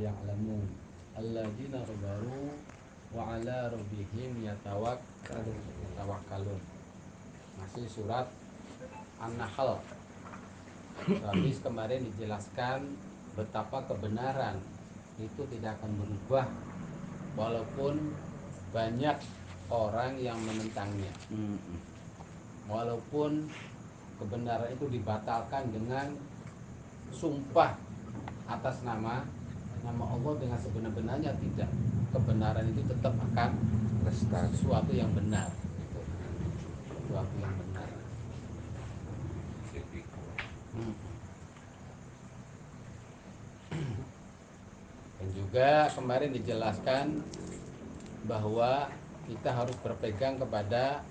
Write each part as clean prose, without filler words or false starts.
ya'lamun alladzina sabaru wa 'ala rabbihim yatawakkalun. Masih surat An-Nahl. Habis kemarin dijelaskan betapa kebenaran itu tidak akan berubah walaupun banyak orang yang menentangnya. Walaupun kebenaran itu dibatalkan dengan sumpah atas nama Allah dengan sebenar-benarnya, tidak. Kebenaran itu tetap akan sesuatu yang benar. Sesuatu yang benar. Dan juga kemarin dijelaskan bahwa kita harus berpegang kepada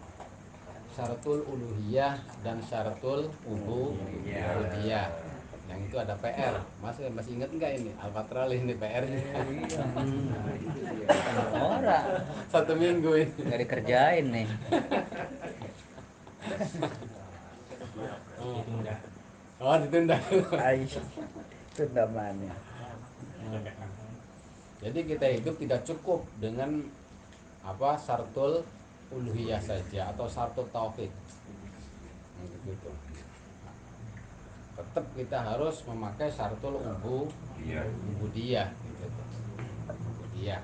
syaratul uluhiyah dan syaratul ubudiyah. Yang itu ada PR. Masih ingat enggak ini? Al-Fatrol ini PR-nya. Orang 1 minggu ini. nggak dikerjain nih. Oh, ditunda. Itu namanya. Jadi kita hidup tidak cukup dengan syaratul uluhiyah saja atau syaratul tauhid. Gitu. Tetap kita harus memakai syaratul ubudiyah gitu. Ubudiyah.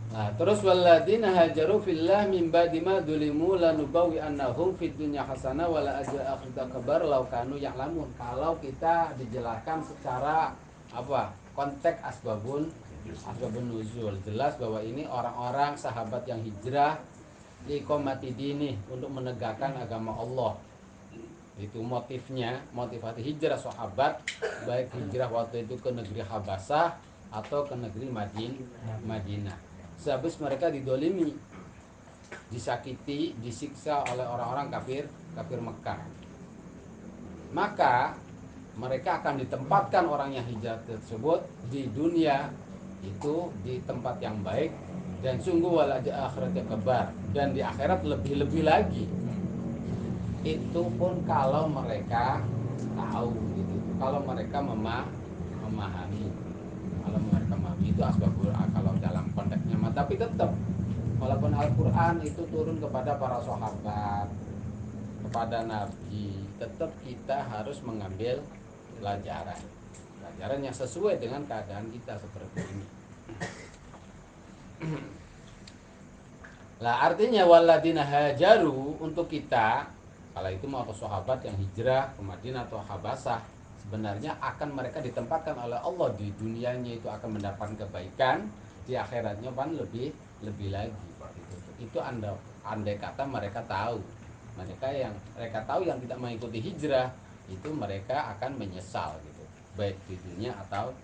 Nah, terus walladzina hajaru fillah min ba'di ma dulimu lanubawi annahum fid dunya hasanah wala ajra akhirata kabar law kanu ya'lamun. Kalau kita dijelaskan secara konteks asbabun nuzul, jelas bahwa ini orang-orang sahabat yang hijrah liqomati dini, untuk menegakkan agama Allah. Itu motivasi hijrah sahabat, baik hijrah waktu itu ke negeri Habasah atau ke negeri Madinah. Sehabis mereka didolimi, disakiti, disiksa oleh orang-orang kafir Mekah, maka mereka akan ditempatkan orang yang hijrah tersebut di dunia itu di tempat yang baik, dan sungguh walaja akhiratnya kebar, dan di akhirat lebih-lebih lagi. Itu pun kalau mereka tahu gitu, kalau mereka memahami. Kalau mereka memahami itu asbabul, kalau dalam konteksnya. Tapi tetap walaupun Al-Quran itu turun kepada para sahabat, kepada Nabi, tetap kita harus mengambil pelajaran yang sesuai dengan keadaan kita seperti ini. Lah artinya waladina hajaru, untuk kita, kalau itu mau sahabat yang hijrah ke Madinah atau Habasah, sebenarnya akan mereka ditempatkan oleh Allah di dunianya itu akan mendapatkan kebaikan, di akhiratnya kan lebih lagi. Itu andai kata mereka tahu. Mereka tahu yang tidak mengikuti hijrah itu mereka akan menyesal gitu, baik di dunia atau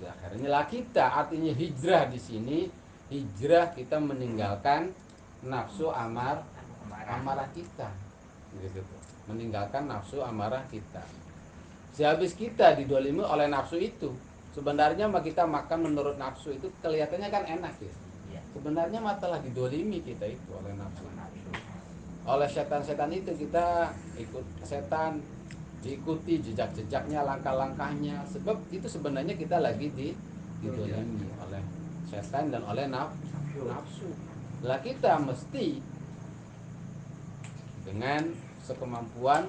di akhiratnya. Lah kita artinya hijrah di sini, hijrah kita meninggalkan nafsu amarah kita gitu. Meninggalkan nafsu amarah kita. Sehabis kita didolimi oleh nafsu itu, sebenarnya kita makan menurut nafsu itu kelihatannya kan enak ya. Sebenarnya telah didolimi kita itu oleh nafsu, oleh setan-setan itu. Kita ikut setan, diikuti jejak-jejaknya, langkah-langkahnya, sebab itu sebenarnya kita lagi didolimi oleh setan dan oleh nafsu. Lah kita mesti dengan sekemampuan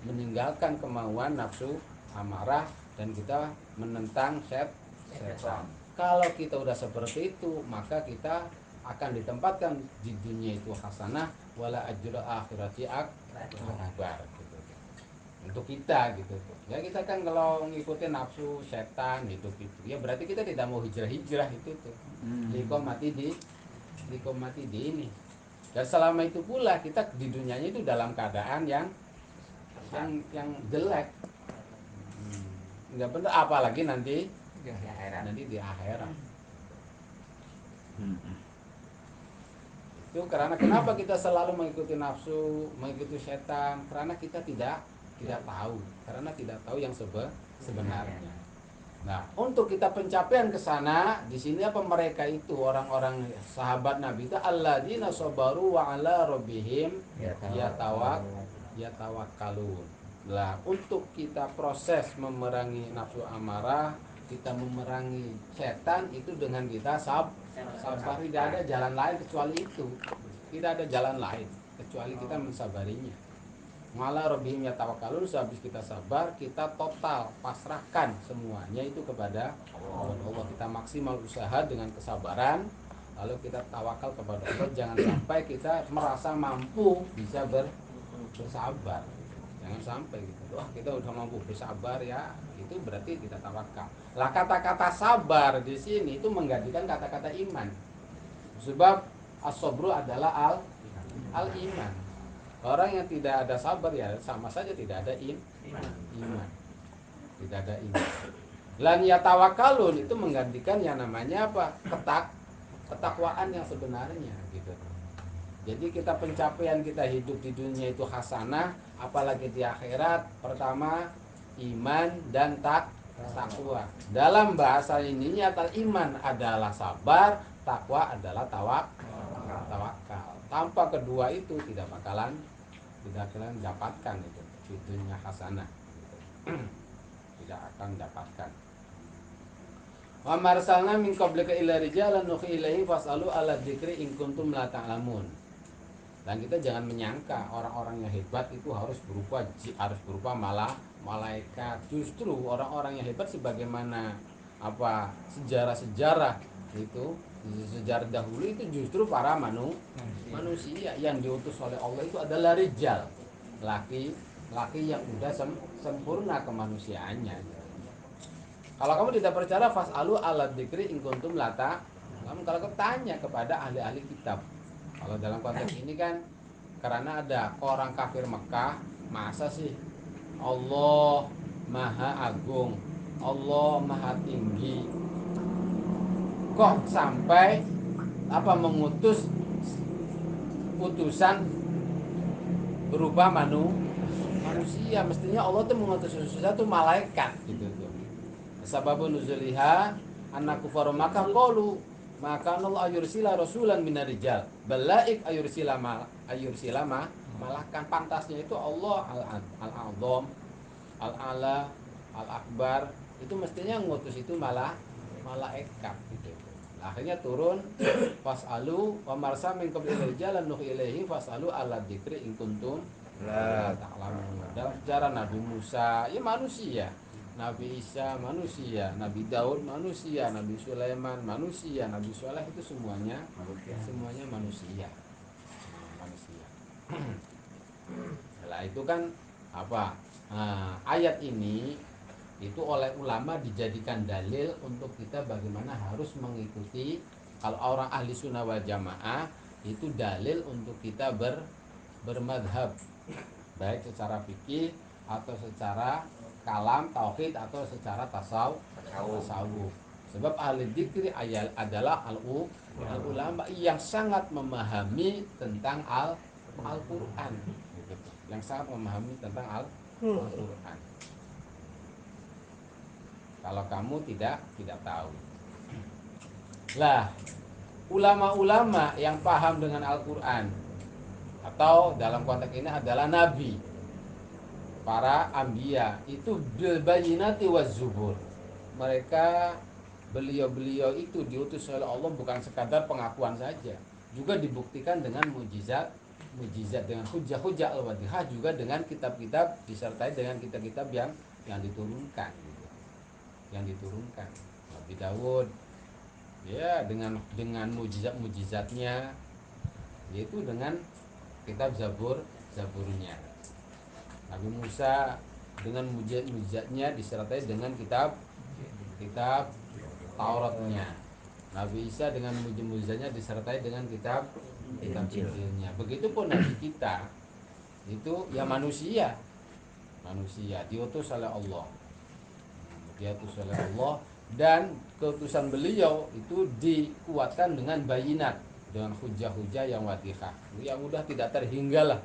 meninggalkan kemauan nafsu amarah, dan kita menentang setan. Kalau kita udah seperti itu, maka kita akan ditempatkan di dunia itu hasanah, wala ajra akhirati akbar gitu. Untuk kita gitu. Ya kita kan kalau ngikutin nafsu setan hidup itu, ya berarti kita tidak mau hijrah itu tuh. Likomati di ini. Dan selama itu pula kita di dunianya itu dalam keadaan yang jelek, nggak benar, apalagi nanti di akhirat. Itu karena kenapa kita selalu mengikuti nafsu, mengikuti setan, karena kita tidak tahu, karena tidak tahu yang sebenarnya. Nah, untuk kita pencapaian ke sana, di sini mereka itu orang-orang sahabat Nabi itu alladzina sabaru wa ala rabbihim yatawakkalun. Lah, untuk kita proses memerangi nafsu amarah, kita memerangi setan itu dengan kita sabar. Tidak ada jalan lain kecuali itu. Tidak ada jalan lain kecuali kita mensabarinya. Malah rabbihim yatawakkalun, sehabis kita sabar, kita total pasrahkan semuanya itu kepada Allah. Kita maksimal usaha dengan kesabaran, lalu kita tawakal kepada Allah. Jangan sampai kita merasa mampu bisa bersabar. Jangan sampai gitu. Wah, kita udah mampu bersabar ya, itu berarti kita tawakal. Lah kata-kata sabar di sini itu menggantikan kata-kata iman. Sebab as-sabru adalah al-iman. Orang yang tidak ada sabar ya sama saja tidak ada iman. Tidak ada iman. Lan yatawakkalun itu menggantikan yang namanya apa? Ketakwaan yang sebenarnya gitu. Jadi kita pencapaian kita hidup di dunia itu hasanah, apalagi di akhirat. Pertama iman dan takwa. Dalam bahasa ininya iman adalah sabar, takwa adalah tawakal. Tanpa kedua itu tidak bakalan dapatkan itu di dunia hasanah gitu. Tidak akan dapatkan. Wa marsalna min qablika illa rijalan nuhi ilaihi fasalu ala dzikri in kuntum la ta'lamun. Dan kita jangan menyangka orang-orang yang hebat itu harus berupa malah malaikat. Justru orang-orang yang hebat sebagaimana apa sejarah-sejarah itu, sejarah dahulu itu justru para manusia yang diutus oleh Allah itu adalah rijal, laki yang udah sempurna kemanusiaannya. Kalau kamu tidak percaya, fasalu ala dzikri in kuntum lata. Kalau kamu tanya kepada ahli-ahli kitab. Kalau dalam konteks ini kan karena ada orang kafir Mekah, masa sih Allah Maha Agung, Allah Maha Tinggi, kok sampai mengutus utusan berupa manusia? Mestinya Allah tuh mengutus utusan tuh malaikat gitu tuh. Sababun nuzuliha anna kufaru Makkah qalu maka Allah ayursila rasulan minar rijal balaik ayursila malahkan. Pantasnya itu Allah al-azam al-ala al-akbar itu mestinya ngutus itu malaikat gitu. Akhirnya turun fasalu wa marsa min qabli rijalan nuhi ilaihi fasalu ala dzikri in kuntum la ta'lamun. Dalam sejarah Nabi Musa ya manusia, Nabi Isa manusia, Nabi Daud manusia, Nabi Sulaiman manusia, Nabi Soleh itu semuanya manusia. Setelah itu kan ayat ini itu oleh ulama dijadikan dalil untuk kita bagaimana harus mengikuti. Kalau orang ahli sunnah wal jamaah itu dalil untuk kita bermadhab, baik secara fikih atau secara kalam tauhid atau secara tasawuf. Sebab ahli dzikri adalah ulama yang sangat memahami tentang Al-Qur'an gitu. Yang sangat memahami tentang Al-Qur'an. Kalau kamu tidak tahu. Lah, ulama-ulama yang paham dengan Al-Qur'an atau dalam konteks ini adalah nabi, para anbiya itu bil bayyinati waz zubur. Mereka beliau itu diutus oleh Allah bukan sekadar pengakuan saja, juga dibuktikan dengan mujizat dengan hujah-hujah al-wadihah, juga dengan kitab-kitab, disertai dengan kitab-kitab yang diturunkan gitu. Yang diturunkan Nabi Daud ya dengan mujizatnya, yaitu dengan kitab Zaburnya. Nabi Musa dengan mujizatnya disertai dengan kitab Tauratnya. Nabi Isa dengan mujizatnya disertai dengan kitab Injilnya. Begitupun Nabi kita itu ya manusia diutus oleh Allah. Dan keutusan beliau itu dikuatkan dengan bayinat, dengan hujah-hujah yang wadihah, yang udah tidak terhinggalah.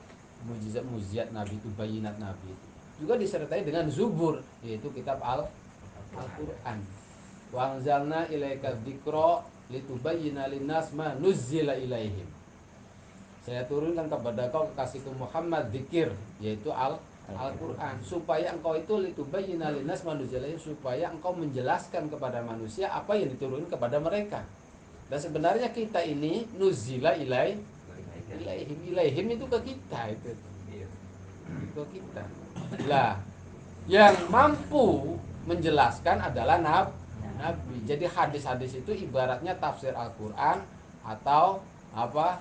Mujizat Nabi itu, bayinat Nabi itu juga disertai dengan zubur, yaitu kitab Al-Qur'an. Wa anzalna ilaika dzikra litubayyana linnas ma nuzzila ilaihim. Saya turunkan kepada kau kekasihku Muhammad dzikir, yaitu Al-Quran, supaya engkau itu litubayyina linnas ma nuzila ilaihim, supaya engkau menjelaskan kepada manusia apa yang diturunkan kepada mereka. Dan sebenarnya kita ini nuzila ilaihim, ilaihim itu ke kita, itu ke kita. Lah, yang mampu menjelaskan adalah nabi. Jadi hadis-hadis itu ibaratnya tafsir Al-Quran atau apa?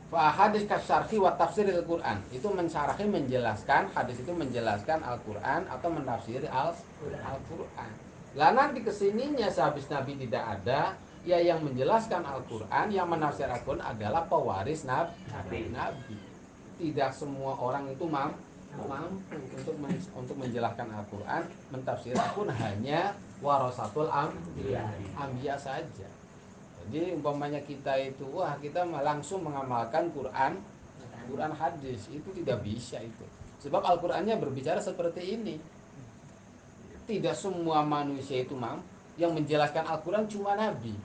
Hadis kasarhi wa tafsir Al-Quran itu mensyarahi, menjelaskan, hadis itu menjelaskan Al-Quran atau menafsiri Al-Quran. Lah nanti kesininya sehabis Nabi tidak ada, ya yang menjelaskan Al-Quran, yang menafsir Al-Quran adalah pewaris Nabi. Tidak semua orang itu mampu untuk menjelaskan Al-Quran, mentafsir Al-Quran, hanya warasatul anbiya saja. Jadi umpamanya kita itu, wah kita langsung mengamalkan Quran hadis, itu tidak bisa itu. Sebab Al-Qurannya berbicara seperti ini. Tidak semua manusia itu mampu. Yang menjelaskan Al-Quran cuma Nabi.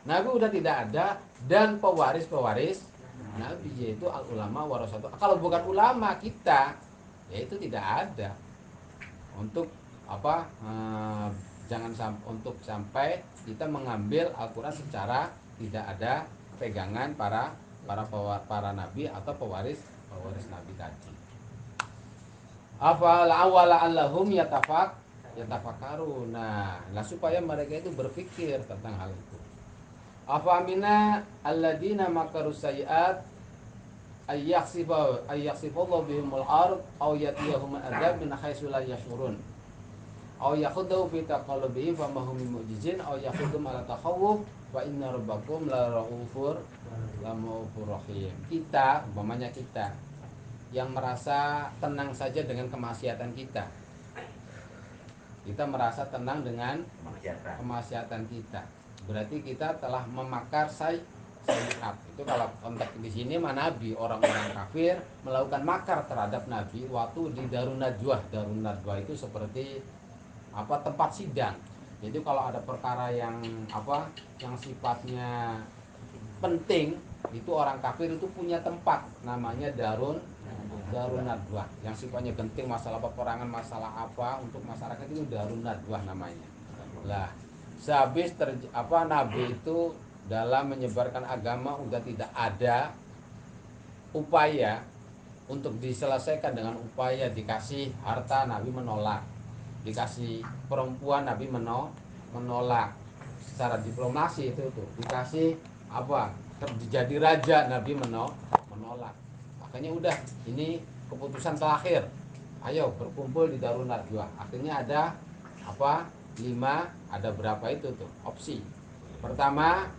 Nabi udah tidak ada, dan pewaris Nabi, yaitu al-ulama warasatul. Kalau bukan ulama kita, ya itu tidak ada. Untuk apa? Jangan untuk sampai kita mengambil Al-Quran secara tidak ada pegangan para nabi atau pewaris nabi tadi. Afala awala allahum yatafakarun. Nah, supaya mereka itu berpikir tentang hal itu. Afamina alladzina makaru sayiat ayyakhsifallahu bihimul ard aw yatiyahum adzab min haitsu la yashurun. Aw yakhudhu fi taqallubihim fa mahum mu'jizin aw yakhudhum ala takhawuf wa inna rabbakum la raufur rahim. Kita, umpamanya kita yang merasa tenang saja dengan kemaksiatan kita. Kita merasa tenang dengan kemaksiatan kita. Berarti kita telah memakar sayiat. Itu kalau konteks di sini Nabi, orang-orang kafir melakukan makar terhadap Nabi waktu di Darun Nadwah. Darun Nadwah itu seperti tempat sidang. Jadi kalau ada perkara yang sifatnya penting, itu orang kafir itu punya tempat namanya Darun Nadwah. Yang sifatnya penting, masalah peperangan, masalah apa untuk masyarakat, itu Darun Nadwah namanya. Lah, sehabis Nabi itu dalam menyebarkan agama udah tidak ada upaya untuk diselesaikan dengan upaya dikasih harta, Nabi menolak. Dikasih perempuan, Nabi menolak. Secara diplomasi itu tuh dikasih jadi raja, Nabi menolak. Makanya udah, ini keputusan terakhir, ayo berkumpul di Darun Nadwah. Akhirnya ada 5, ada berapa itu tuh opsi. Pertama,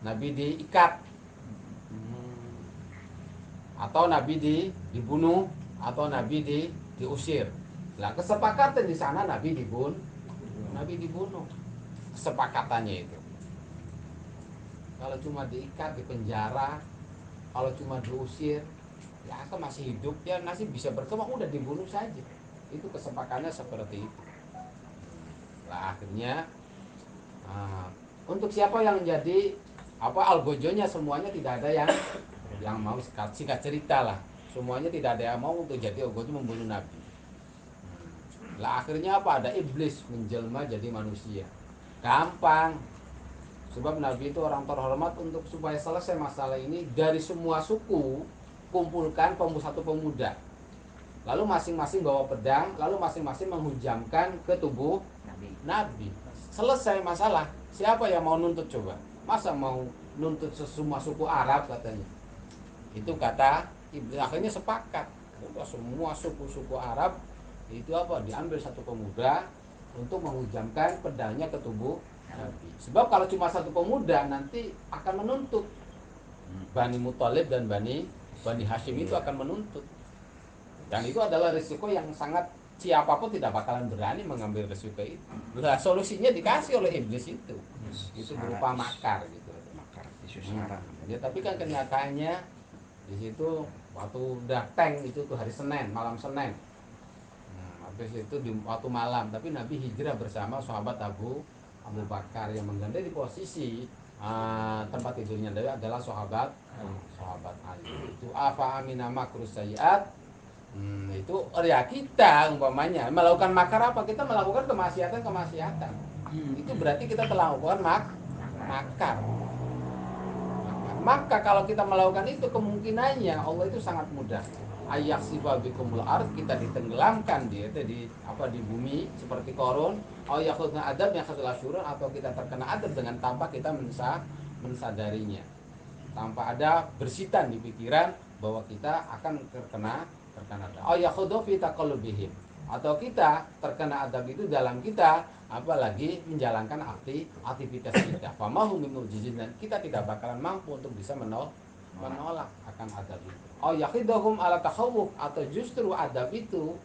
Nabi diikat, atau Nabi dibunuh, atau Nabi diusir. Lah kesepakatan di sana Nabi dibunuh. Kesepakatannya itu. Kalau cuma diikat, di penjara, kalau cuma diusir, ya kan masih hidup, ya masih bisa berkembang, udah dibunuh saja. Itu kesepakatannya seperti itu. Lah akhirnya untuk siapa yang jadi algojonya, semuanya tidak ada yang mau. Singkat cerita lah, semuanya tidak ada yang mau untuk jadi algojo membunuh Nabi. Lah akhirnya ada iblis menjelma jadi manusia. Gampang. Sebab Nabi itu orang terhormat. Untuk supaya selesai masalah ini, dari semua suku kumpulkan satu pemuda. Lalu masing-masing bawa pedang, lalu masing-masing menghujamkan ke tubuh Nabi. Selesai masalah. Siapa yang mau nuntut coba? Masa mau nuntut semua suku Arab katanya? Itu kata iblis. Akhirnya sepakat. Semua suku-suku Arab itu diambil satu pemuda untuk menghujamkan pedangnya ke tubuh Nabi. Sebab kalau cuma satu pemuda nanti akan menuntut. Bani Muthalib dan Bani Hashim itu akan menuntut. Dan itu adalah risiko yang sangat, siapapun tidak bakalan berani mengambil risiko itu. Nah, solusinya dikasih oleh iblis itu. Itu berupa makar gitu. Ya, tapi kan kenyataannya di situ waktu udah tank itu tuh hari Senin, malam Senin. Habis itu di waktu malam, tapi Nabi hijrah bersama sahabat Abu Bakar yang menggandeng di posisi tempat tidurnya Nabi adalah sahabat Ali. Itu afa amina makrus sayyiat. Itu ya kita umpamanya melakukan makar apa? Kita melakukan kemaksiatan. Itu berarti kita telah melakukan makar. Maka kalau kita melakukan itu kemungkinannya Allah itu sangat mudah. Ayak sibabikumul ard, kita ditenggelamkan di bumi seperti korun. Ayakhudna adab yang khazal asyurun, atau kita terkena adab dengan tanpa kita mensadarinya. Tanpa ada bersitan di pikiran bahwa kita akan terkena adab. Ayakhudhu fi taqallubihim, atau kita terkena adab itu dalam kita apalagi menjalankan aktivitas kita. Famahum mimujizin, dan kita tidak bakalan mampu untuk bisa menolak akan adab itu. Yakhidhum ala takhawuf, atau justru adab itu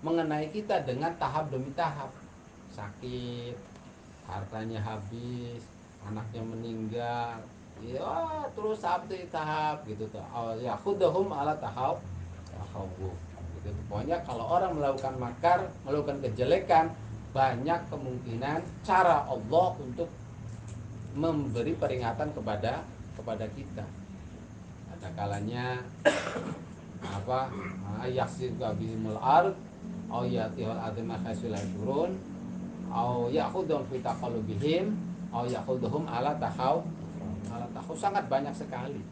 mengenai kita dengan tahap demi tahap. Sakit, hartanya habis, anaknya meninggal, ya terus tahap gitu tuh. Yakhidhum ala takhawuf gitu. Pokoknya kalau orang melakukan makar, melakukan kejelekan, banyak kemungkinan cara Allah untuk memberi peringatan kepada kita. Ada kalanya yaksir bihimul ard au yatihul adma khasul turun au ya'khudhum fi taqallubihim au ya'khudhum ala tahaw. Sangat banyak sekali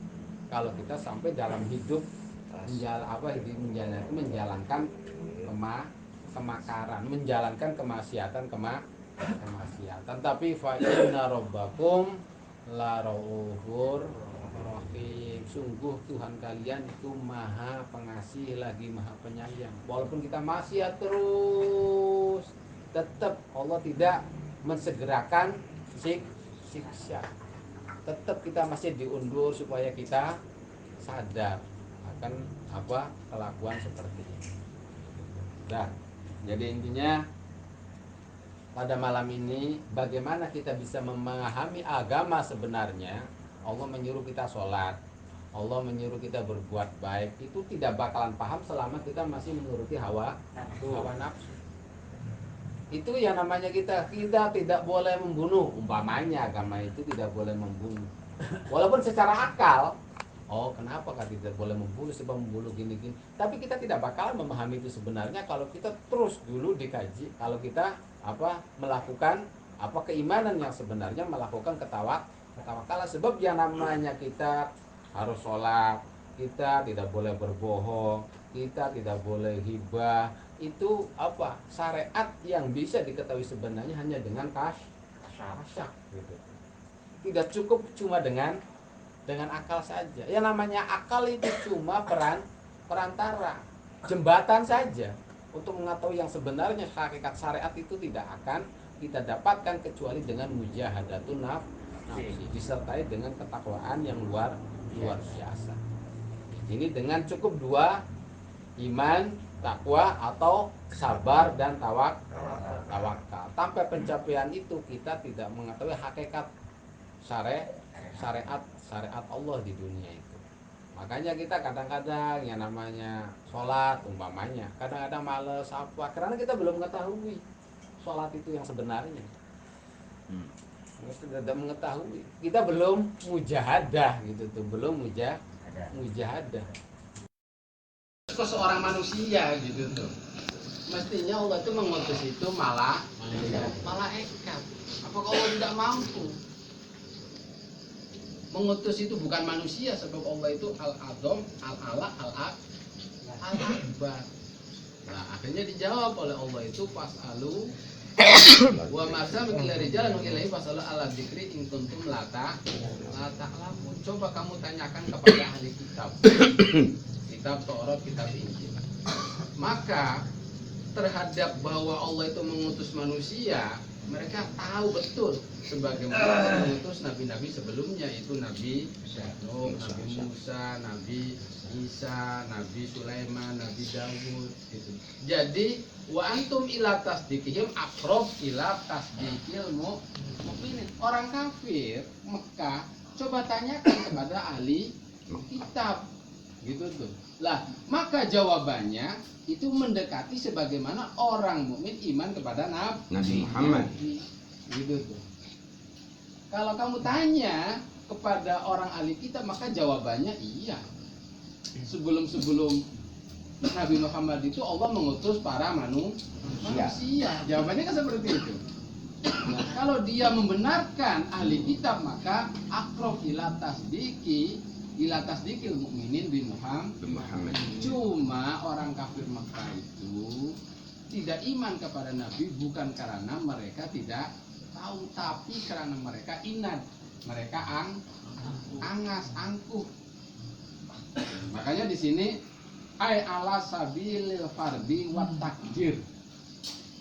kalau kita sampai dalam hidup menjalankan kemakaran, menjalankan kemaksiatan. Tapi fa inna rabbakum la raufur rahim. Sungguh Tuhan kalian itu maha pengasih lagi maha penyayang. Walaupun kita maksiat terus, tetap Allah tidak mensegerakan siksa. Tetap kita masih diundur supaya kita sadar akan kelakuan seperti ini. Jadi intinya pada malam ini bagaimana kita bisa memahami agama sebenarnya. Allah menyuruh kita sholat, Allah menyuruh kita berbuat baik, itu tidak bakalan paham selama kita masih menuruti hawa nafsu. Itu yang namanya kita tidak boleh membunuh. Umpamanya agama itu tidak boleh membunuh, walaupun secara akal, kenapa kan tidak boleh membunuh, sebab membunuh gini. Tapi kita tidak bakalan memahami itu sebenarnya kalau kita terus dulu dikaji, kalau kita melakukan keimanan yang sebenarnya, melakukan ketawakalan. Sebab yang namanya kita harus sholat, kita tidak boleh berbohong, kita tidak boleh hibah. Itu syariat yang bisa diketahui sebenarnya hanya dengan kasyak gitu. Tidak cukup cuma dengan akal saja. Yang namanya akal itu cuma perantara, jembatan saja untuk mengetahui yang sebenarnya. Hakikat syariat itu tidak akan kita dapatkan kecuali dengan mujahadatun nafsi, disertai dengan ketakwaan yang luar biasa. Ini dengan cukup dua, iman, takwa, atau sabar dan tawakal. Tanpa pencapaian itu kita tidak mengetahui hakikat syariat Allah di dunia itu. Makanya kita kadang-kadang yang namanya sholat umpamanya, kadang-kadang males karena kita belum mengetahui sholat itu yang sebenarnya. Kita tidak mengetahui, kita belum mujahadah gitu tuh, belum mujahadah ke seorang manusia gitu tuh. Mestinya Allah itu mengutus itu malaikat. Apakah Allah tidak mampu mengutus itu bukan manusia, sebab Allah itu al-azam, al-ala, al-akbar. Nah, akhirnya dijawab oleh Allah itu fasalu wa masa mikil rijal nuilai fasalu ala dzikri in kuntum la ta'lamun. Coba kamu tanyakan kepada ahli kitab Taurat, kitab Injil. Maka terhadap bahwa Allah itu mengutus manusia, mereka tahu betul sebagaimana mengutus nabi-nabi sebelumnya, itu Nabi Nuh, Nabi Musa, Nabi Isa, Nabi Sulaiman, Nabi Dawud gitu. Jadi wa antum ila tasdiqihim aqrab ila tasdiqil mu'minin. Orang kafir Mekah coba tanyakan kepada ahli kitab gitu tuh. Lah, maka jawabannya itu mendekati sebagaimana orang mukmin iman kepada Nabi Muhammad. Gitu tuh. Kalau kamu tanya kepada orang ahli kitab, maka jawabannya iya. Sebelum Nabi Muhammad itu Allah mengutus para manusia. Jawabannya kan seperti itu. Nah, kalau dia membenarkan ahli kitab, maka akrab ila tasdikil mukminin bi Muhammad. Cuma orang kafir Mekah itu tidak iman kepada Nabi bukan karena mereka tidak tahu, tapi karena mereka inad, mereka angas, angkuh. Makanya di sini ay ala sabilil fardi wat takdir.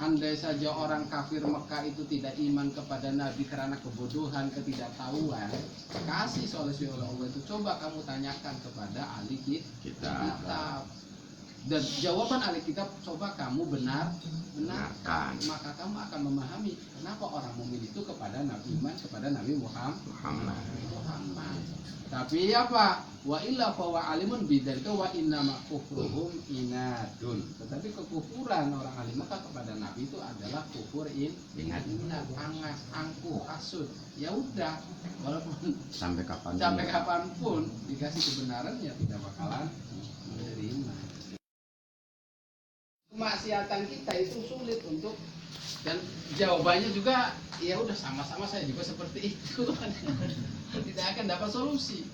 Andai saja orang kafir Mekah itu tidak iman kepada Nabi karena kebodohan, ketidaktahuan, kasih solusi oleh Allah itu coba kamu tanyakan kepada ahli kitab. Dan jawaban ahli kitab coba kamu benarkan, maka kamu akan memahami kenapa orang mukmin itu kepada Nabi iman kepada Nabi Muhammad. Tapi apa? Wa illa fa wa alimun bidzalika wa innama kufruhum inadun. Tetapi kekufuran orang alim Mekah kepada Nabi itu adalah kufur inad, angas, angkuh, hasud. Ya udah, walaupun sampai kapanpun dikasih kebenarannya tidak bakalan menerima. Kemaksiatan kita itu sulit untuk, dan jawabannya juga ya udah sama-sama saya juga seperti itu. Tidak akan dapat solusi.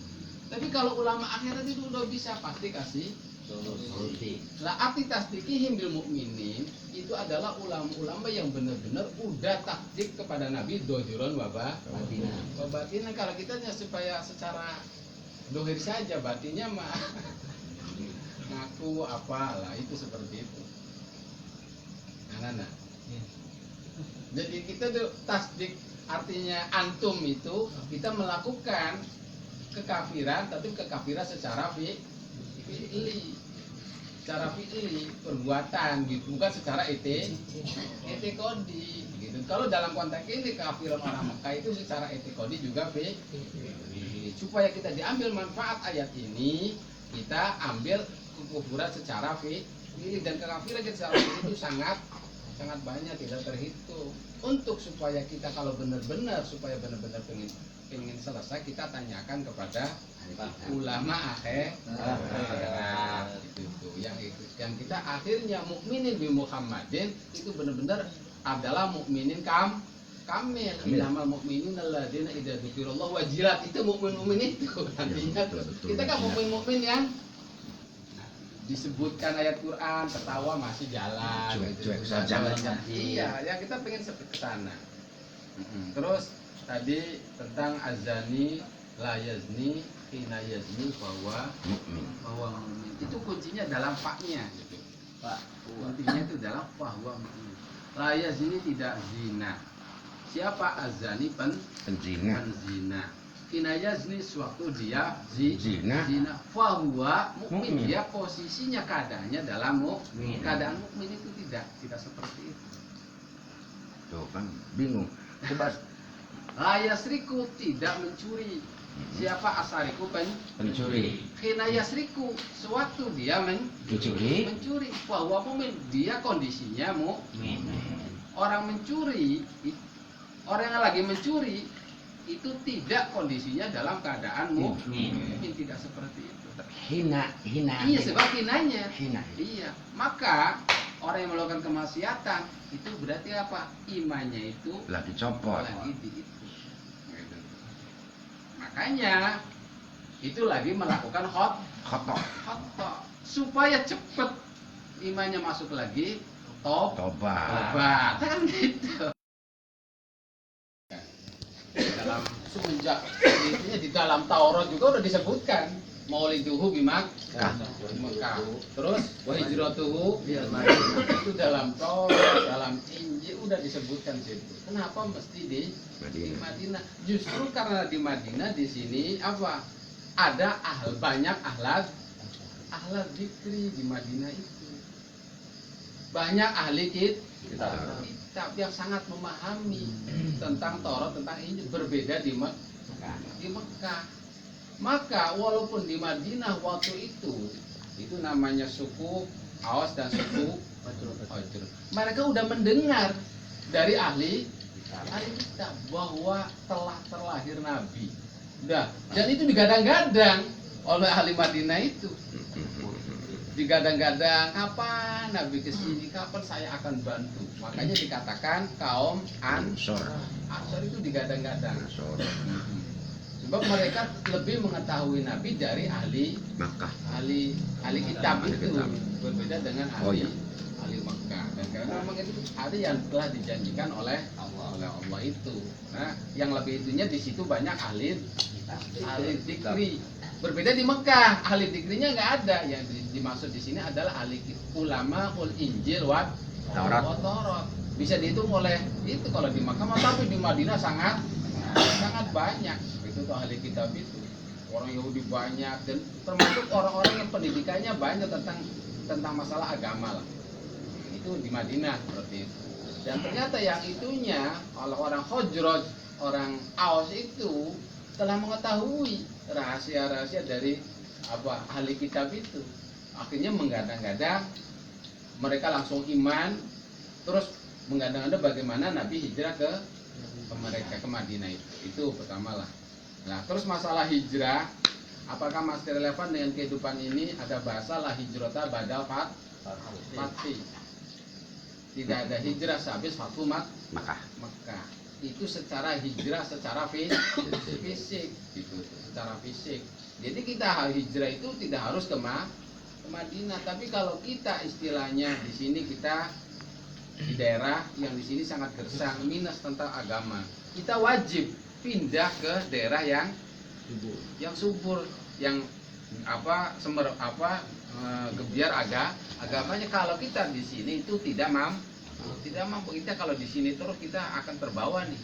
Tapi kalau ulama akhirat itu udah bisa pasti kasih solusi. Lah arti tasdikihim bil mukminin itu adalah ulama-ulama yang benar-benar udah takdik kepada Nabi dohiron wabah batinah. Kalau kita hanya supaya secara dohir saja, batinnya mah ngaku apalah, itu seperti itu. Nah. Jadi kita tuh tasdik artinya antum itu kita melakukan kekafiran, tapi kekafiran secara fi'li, perbuatan gitu, bukan secara etikodi gitu. Kalau dalam konteks ini kekafiran orang Mekah itu secara etikodi juga fi'li. Supaya kita diambil manfaat ayat ini, kita ambil kekufuran secara fi'li, dan kekafiran secara fi'li itu sangat banyak, tidak terhitung. Untuk supaya kita kalau benar-benar pengen selesai, kita tanyakan kepada ulama akhirat itu yang kita akhirnya mukminin bi Muhammadin itu benar-benar adalah mukminin kamil. Innamal mukminin alladzina idza dzukirallahu wajilat, itu mukmin itu artinya kita kan mukmin yang disebutkan ayat Quran ketawa masih jalan cuek saja. Iya, ya kita pengen seperti ke sana. Terus tadi tentang azani la yazni hina yazni bahwa mukmin. Itu kuncinya dalam faknya gitu. Pak, kuncinya itu dalam bahwa mukmin. La yazni tidak zina. Siapa azani penzina. Hina yazni sewaktu dia zina. Fahuwa mukmin, dia posisinya keadaannya dalam keadaan mukmin itu tidak seperti itu. Tuh kan bingung. Coba layasriku tidak mencuri. Siapa asariku Pencuri. Hina yasriku sewaktu dia mencuri. Fahuwa mukmin, dia kondisinya mukmin. Orang yang lagi mencuri itu tidak kondisinya dalam keadaan mukmin, tidak seperti itu. Hina. Iya, sebab hinanya. Hina. Iya. Maka orang yang melakukan kemaksiatan itu berarti apa? Imannya itu Lagi copot. Lagi di itu. Makanya itu lagi melakukan khotoh. Supaya cepat imannya masuk lagi, tobat. Kan gitu. Dalam semenjak intinya di dalam Taurat juga udah disebutkan mauliduhu di Makkah. Terus wa hijratuhu itu dalam Taurat, dalam Injil udah disebutkan situ. Kenapa mesti di Madinah? Justru karena di Madinah di sini apa? Ada banyak ahlad zikri di Madinah itu. Banyak ahli kitab yang sangat memahami tentang Taurat, tentang Injil, berbeda di Mekah. Maka walaupun di Madinah waktu itu namanya suku Awas dan suku Ojr, mereka udah mendengar dari ahli Ahli kitab bahwa telah terlahir nabi. Udah, dan itu digadang-gadang oleh ahli Madinah itu. Digadang-gadang kapan nabi kesini, kapan saya akan bantu. Makanya dikatakan kaum Ansor. Ansor itu digadang-gadang. Ansor. Sebab mereka lebih mengetahui nabi dari ahli Makkah. ahli kitab Ahli itu, kitab. berbeda dengan ahli Oh, iya. ahli Makkah. Dan karena memang itu ada yang telah dijanjikan oleh Allah itu. Nah, yang lebih itunya di situ banyak ahli dzikri. Berbeda di Mekah, ahli dzikrinya nggak ada. Yang dimaksud di sini adalah ahli ulama ul Injil wa Taurat. Bisa dihitung oleh itu kalau di Mekah, tapi di Madinah sangat banyak. Itu tuh ahli kitab itu. Orang Yahudi banyak dan termasuk orang-orang yang pendidikannya banyak tentang masalah agama lah. Itu di Madinah seperti itu. Dan ternyata yang itunya orang Khazraj, orang Aus itu telah mengetahui rahasia-rahasia dari ahli kitab itu. Akhirnya menggadang-gadang, mereka langsung iman, terus menggadang-gadang bagaimana Nabi hijrah ke mereka ke Madinah itu pertama lah. Nah, terus masalah hijrah, apakah masih relevan dengan kehidupan ini? Ada bahasa la hijrata badal fathi. Tidak ada hijrah sehabis Fatu Makkah. Mekah. Itu secara hijrah secara fisik gitu, secara fisik. Jadi kita hijrah itu tidak harus ke Madinah, tapi kalau kita istilahnya di sini kita di daerah yang di sini sangat gersang minus tentang agama, kita wajib pindah ke daerah yang subur, yang gebiar agamanya. Kalau kita di sini itu tidak mampu kita, kalau di sini terus kita akan terbawa nih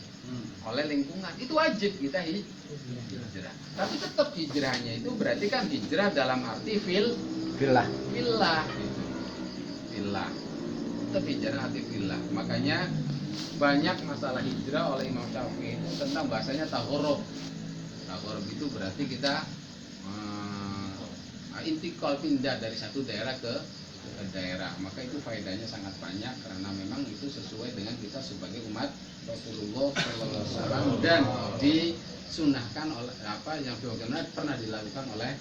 oleh lingkungan. Itu wajib kita hijrah. Tapi tetap hijrahnya itu berarti kan hijrah dalam arti Billah. Tetap hijrah arti fillah. Makanya banyak masalah hijrah oleh Imam Syafi'i itu tentang bahasanya taghorub. Taghorub itu berarti kita intikal, pindah dari satu daerah ke daerah. Maka itu faedahnya sangat banyak karena memang itu sesuai dengan kita sebagai umat Rasulullah SAW dan disunahkan oleh yang bagaimana pernah dilakukan oleh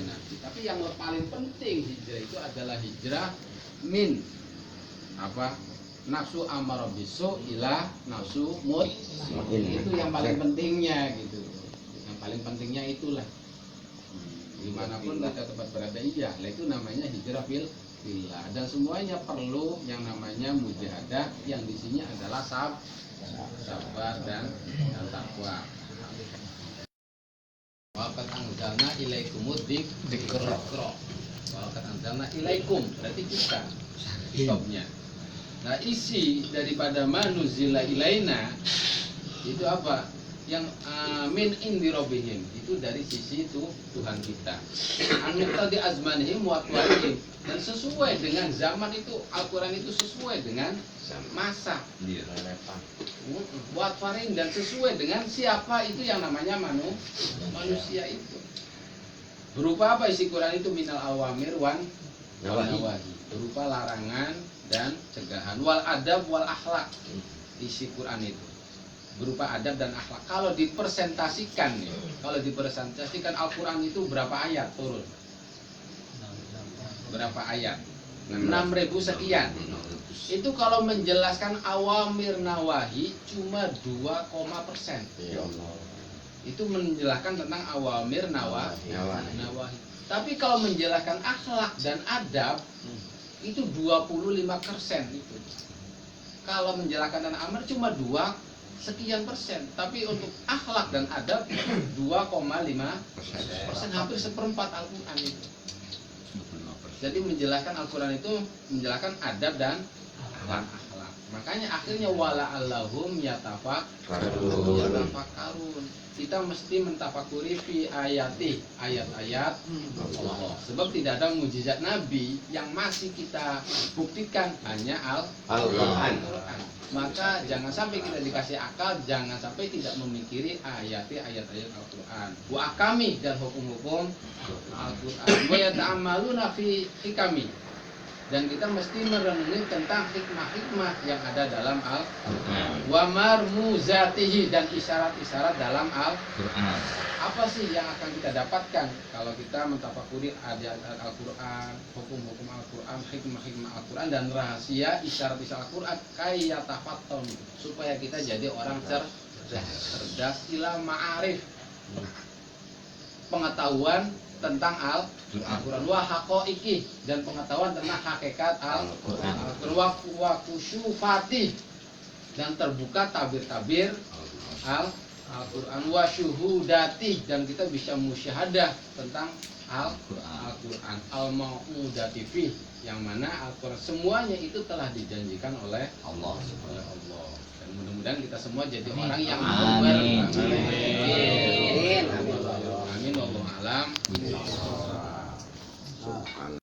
Nabi. Tapi yang paling penting hijrah itu adalah hijrah min nafsu amara bisu ila nafsu itu yang paling pentingnya gitu. Yang paling pentingnya itulah dimanapun kita tempat berada, iya, itu namanya hijrah fillah. Dan semuanya perlu yang namanya mujahadah, yang di sini adalah sabar dan takwa. Waqad anzalna ilaikumud dzikra. Waqad anzalna ilaikum berarti kita stopnya. Nah, isi daripada manuzila ilaina itu apa? Yang min indi rabbihim itu dari sisi itu Tuhan kita. An-muqtadi azmanihim wa atwarihim, dan sesuai dengan zaman itu Al-Qur'an itu sesuai dengan masa. Wa atwarihim, dan sesuai dengan siapa itu yang namanya manusia itu. Berupa apa isi Quran itu? Minal awamir wan nawahi. Berupa larangan dan cegahan. Wal adab wal akhlak. Isi Quran itu berupa adab dan akhlak. Kalau dipresentasikan Al-Quran itu berapa ayat turun? Berapa ayat? 6.000 sekian. Itu kalau menjelaskan awamir nawahi cuma 2%. Itu menjelaskan tentang awamir nawahi. Tapi kalau menjelaskan akhlak dan adab itu 25% itu. Kalau menjelaskan dan amar cuma 2 sekian persen, tapi untuk akhlak dan adab 2,5%, hampir seperempat Al-Quran itu. Jadi menjelaskan Al-Quran itu menjelaskan adab dan akhlak. Makanya akhirnya wala allahum yatafakkarun. Kita mesti mentafakuri fi ayat-ayat Allah. Sebab tidak ada mukjizat Nabi yang masih kita buktikan, hanya Al-Quran. Maka jangan sampai kita dikasih akal, jangan sampai tidak memikiri ayat-ayat Al-Quran. Wa kami dan hukum-hukum Al-Quran. Wa yata'ammaluna fi hikami. dan kita mesti merenungi tentang hikmah-hikmah yang ada dalam Al-Qur'an wa marmuzatihi dan isyarat-isyarat dalam Al-Qur'an. Apa sih yang akan kita dapatkan kalau kita mentafakuri ayat Al-Qur'an, hukum-hukum Al-Qur'an, hikmah-hikmah Al-Qur'an dan rahasia isyarat-isyarat Al-Qur'an kaya tafatton, supaya kita jadi orang cerdas ila ma'arif, pengetahuan tentang Al-Qur'an wa haqaiqi dan pengetahuan tentang hakikat Al-Qur'an wa kusyufati dan terbuka tabir-tabir Al-Qur'an wa syuhudati dan kita bisa musyahadah tentang Al-Qur'an al-mau'udati fi yang mana Al-Qur'an semuanya itu telah dijanjikan oleh Allah. Dan mudah-mudahan kita semua jadi orang yang mau beramal. Amin. Wallahu a'lam. Subhanallah.